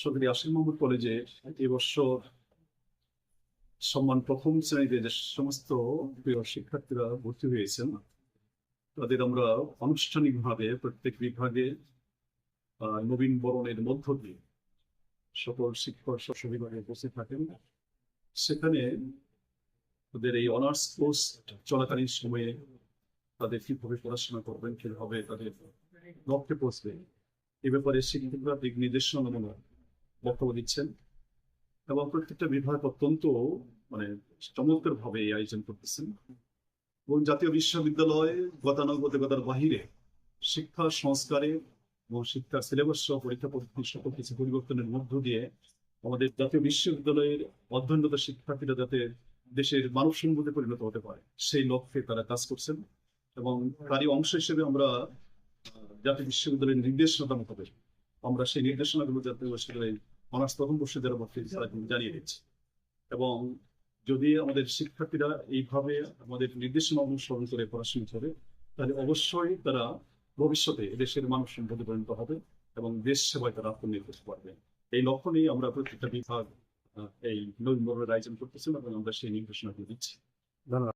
সরকারি আসিফ মাহমুদ কলেজে এবছর সম্মান প্রথম শ্রেণীতে যে সমস্ত প্রিয় শিক্ষার্থীরা ভর্তি হয়েছেন তাদের আমরা আনুষ্ঠানিকভাবে প্রত্যেক বিভাগে নবীন বরণের মধ্য দিয়ে সকল শিক্ষক বিভাগে উপস্থিত থাকেন। সেখানে তাদের এই অনার্স কোর্স চলাকালীন সময়ে তাদের কিভাবে পড়াশোনা করবেন, কিভাবে তাদের লক্ষ্যে পৌঁছবে এ ব্যাপারে শিক্ষকরা দিক নির্দেশনামূলক বক্তব্য দিচ্ছেন এবং প্রত্যেকটা বিভাগ অত্যন্ত চমৎকার ভাবে এই আয়োজন করতেছেন। এবং জাতীয় বিশ্ববিদ্যালয় গতানুগতিকতার বাহিরে শিক্ষা সংস্কারে এবং শিক্ষার সিলেবাস সহ পরীক্ষা পদ্ধতি সকল কিছু পরিবর্তনের মধ্য দিয়ে আমাদের জাতীয় বিশ্ববিদ্যালয়ের অধ্যয়নরত শিক্ষার্থীরা যাতে দেশের মানব সম্পদে পরিণত হতে পারে সেই লক্ষ্যে তারা কাজ করছেন। এবং তারই অংশ হিসেবে আমরা জাতীয় বিশ্ববিদ্যালয়ের নির্দেশনা মোতাবেক আমরা সেই নির্দেশনাগুলো জাতীয় বিশ্ববিদ্যালয়ের অনার্স প্রথম বর্ষে যারা ভর্তি তারা কিন্তু জানিয়ে দিচ্ছি। এবং যদি আমাদের শিক্ষার্থীরা এইভাবে আমাদের নির্দেশনা অনুসরণ করে পড়াশোনা করে তাহলে অবশ্যই তারা ভবিষ্যতে দেশের মানব সম্পদে পরিণত হবে এবং দেশ সেবায় তারা আত্মনির্ভর পারবে। এই লক্ষ্য নিয়ে আমরা প্রত্যেকটা বিভাগ এই নবীন বরণের আয়োজন করতেছি এবং আমরা সেই নির্দেশনাগুলো দিচ্ছি। ধন্যবাদ।